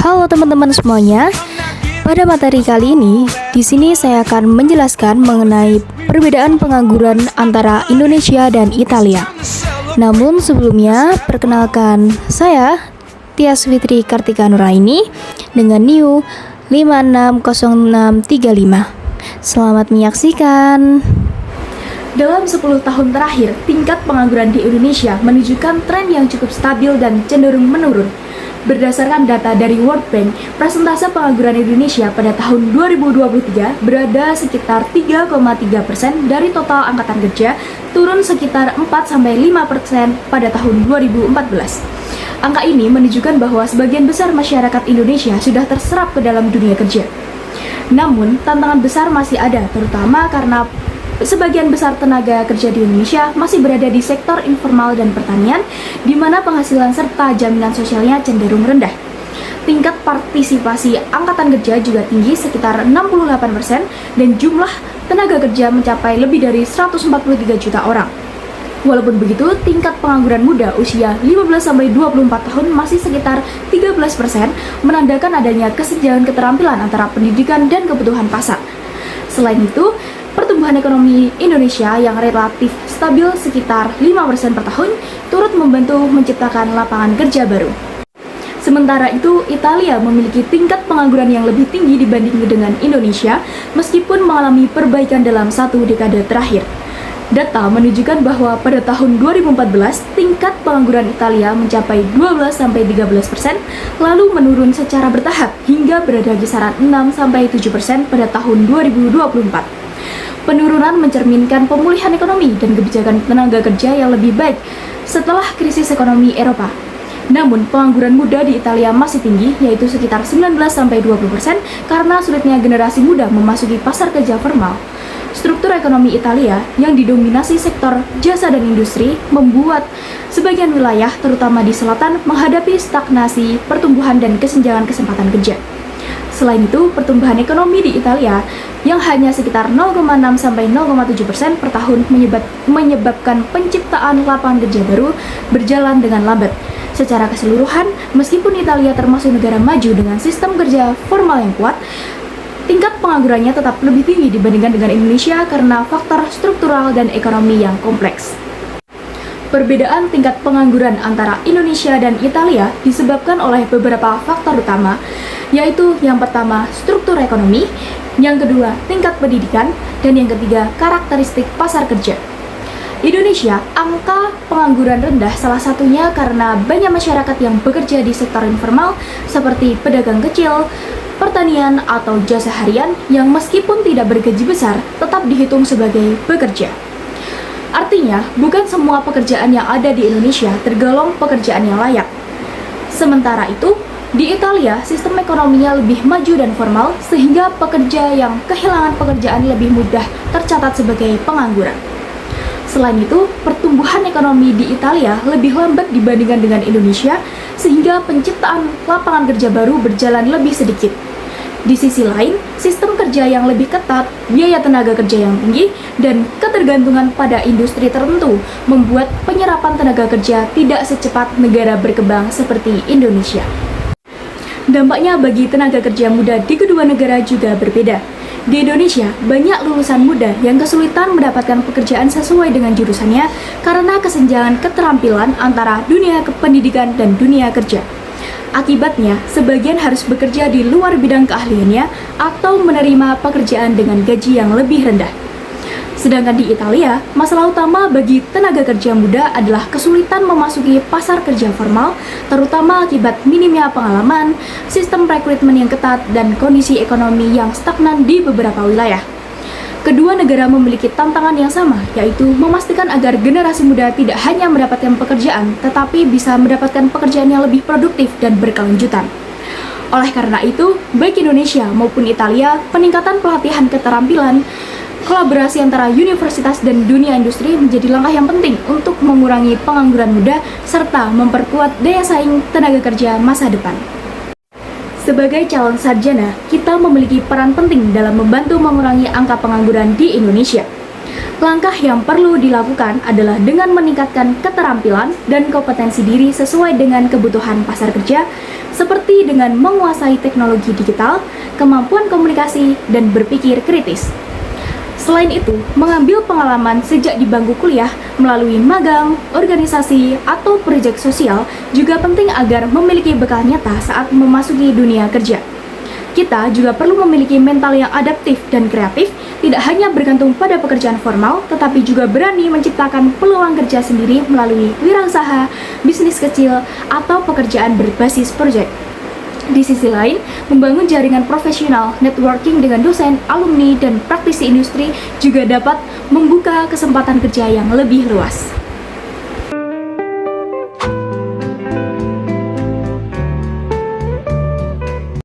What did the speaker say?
Halo teman-teman semuanya. Pada materi kali ini, di sini saya akan menjelaskan mengenai perbedaan pengangguran antara Indonesia dan Italia. Namun sebelumnya, perkenalkan saya Tias Fitri Kartika Nuraini dengan NIU 560635. Selamat menyaksikan. Dalam 10 tahun terakhir, tingkat pengangguran di Indonesia menunjukkan tren yang cukup stabil dan cenderung menurun. Berdasarkan data dari World Bank, persentase pengangguran Indonesia pada tahun 2023 berada sekitar 3,3% dari total angkatan kerja, turun sekitar 4-5% pada tahun 2014. Angka ini menunjukkan bahwa sebagian besar masyarakat Indonesia sudah terserap ke dalam dunia kerja. Namun, tantangan besar masih ada, terutama karena sebagian besar tenaga kerja di Indonesia masih berada di sektor informal dan pertanian, di mana penghasilan serta jaminan sosialnya cenderung rendah. Tingkat partisipasi angkatan kerja juga tinggi, sekitar 68%, dan jumlah tenaga kerja mencapai lebih dari 143 juta orang. Walaupun begitu, tingkat pengangguran muda usia 15-24 tahun masih sekitar 13%, menandakan adanya kesenjangan keterampilan antara pendidikan dan kebutuhan pasar. Selain itu, pertumbuhan ekonomi Indonesia yang relatif stabil sekitar 5% per tahun turut membantu menciptakan lapangan kerja baru. Sementara itu, Italia memiliki tingkat pengangguran yang lebih tinggi dibanding dengan Indonesia meskipun mengalami perbaikan dalam satu dekade terakhir. Data menunjukkan bahwa pada tahun 2014, tingkat pengangguran Italia mencapai 12-13%, lalu menurun secara bertahap hingga berada kisaran 6-7% pada tahun 2024. Penurunan mencerminkan pemulihan ekonomi dan kebijakan tenaga kerja yang lebih baik setelah krisis ekonomi Eropa. Namun, pengangguran muda di Italia masih tinggi, yaitu sekitar 19-20%, karena sulitnya generasi muda memasuki pasar kerja formal. Struktur ekonomi Italia yang didominasi sektor jasa dan industri membuat sebagian wilayah, terutama di selatan, menghadapi stagnasi pertumbuhan dan kesenjangan kesempatan kerja. Selain itu, pertumbuhan ekonomi di Italia yang hanya sekitar 0,6-0,7% per tahun menyebabkan penciptaan lapangan kerja baru berjalan dengan lambat. Secara keseluruhan, meskipun Italia termasuk negara maju dengan sistem kerja formal yang kuat, tingkat penganggurannya tetap lebih tinggi dibandingkan dengan Indonesia karena faktor struktural dan ekonomi yang kompleks. Perbedaan tingkat pengangguran antara Indonesia dan Italia disebabkan oleh beberapa faktor utama, yaitu yang pertama struktur ekonomi, yang kedua tingkat pendidikan, dan yang ketiga karakteristik pasar kerja. Indonesia, angka pengangguran rendah salah satunya karena banyak masyarakat yang bekerja di sektor informal seperti pedagang kecil, pertanian, atau jasa harian yang meskipun tidak bergaji besar tetap dihitung sebagai bekerja. Artinya, bukan semua pekerjaan yang ada di Indonesia tergolong pekerjaan yang layak. Sementara itu, di Italia, sistem ekonominya lebih maju dan formal, sehingga pekerja yang kehilangan pekerjaan lebih mudah tercatat sebagai pengangguran. Selain itu, pertumbuhan ekonomi di Italia lebih lambat dibandingkan dengan Indonesia, sehingga penciptaan lapangan kerja baru berjalan lebih sedikit. Di sisi lain, sistem kerja yang lebih ketat, biaya tenaga kerja yang tinggi, dan ketergantungan pada industri tertentu membuat penyerapan tenaga kerja tidak secepat negara berkembang seperti Indonesia. Dampaknya bagi tenaga kerja muda di kedua negara juga berbeda. Di Indonesia, banyak lulusan muda yang kesulitan mendapatkan pekerjaan sesuai dengan jurusannya karena kesenjangan keterampilan antara dunia pendidikan dan dunia kerja. Akibatnya, sebagian harus bekerja di luar bidang keahliannya atau menerima pekerjaan dengan gaji yang lebih rendah. Sedangkan di Italia, masalah utama bagi tenaga kerja muda adalah kesulitan memasuki pasar kerja formal, terutama akibat minimnya pengalaman, sistem rekrutmen yang ketat, dan kondisi ekonomi yang stagnan di beberapa wilayah. Kedua negara memiliki tantangan yang sama, yaitu memastikan agar generasi muda tidak hanya mendapatkan pekerjaan, tetapi bisa mendapatkan pekerjaan yang lebih produktif dan berkelanjutan. Oleh karena itu, baik Indonesia maupun Italia, peningkatan pelatihan keterampilan, kolaborasi antara universitas dan dunia industri menjadi langkah yang penting untuk mengurangi pengangguran muda serta memperkuat daya saing tenaga kerja masa depan. Sebagai calon sarjana, kita memiliki peran penting dalam membantu mengurangi angka pengangguran di Indonesia. Langkah yang perlu dilakukan adalah dengan meningkatkan keterampilan dan kompetensi diri sesuai dengan kebutuhan pasar kerja, seperti dengan menguasai teknologi digital, kemampuan komunikasi, dan berpikir kritis. Selain itu, mengambil pengalaman sejak di bangku kuliah melalui magang, organisasi, atau proyek sosial juga penting agar memiliki bekal nyata saat memasuki dunia kerja. Kita juga perlu memiliki mental yang adaptif dan kreatif, tidak hanya bergantung pada pekerjaan formal, tetapi juga berani menciptakan peluang kerja sendiri melalui wirausaha, bisnis kecil, atau pekerjaan berbasis proyek. Di sisi lain, membangun jaringan profesional, networking dengan dosen, alumni, dan praktisi industri juga dapat membuka kesempatan kerja yang lebih luas.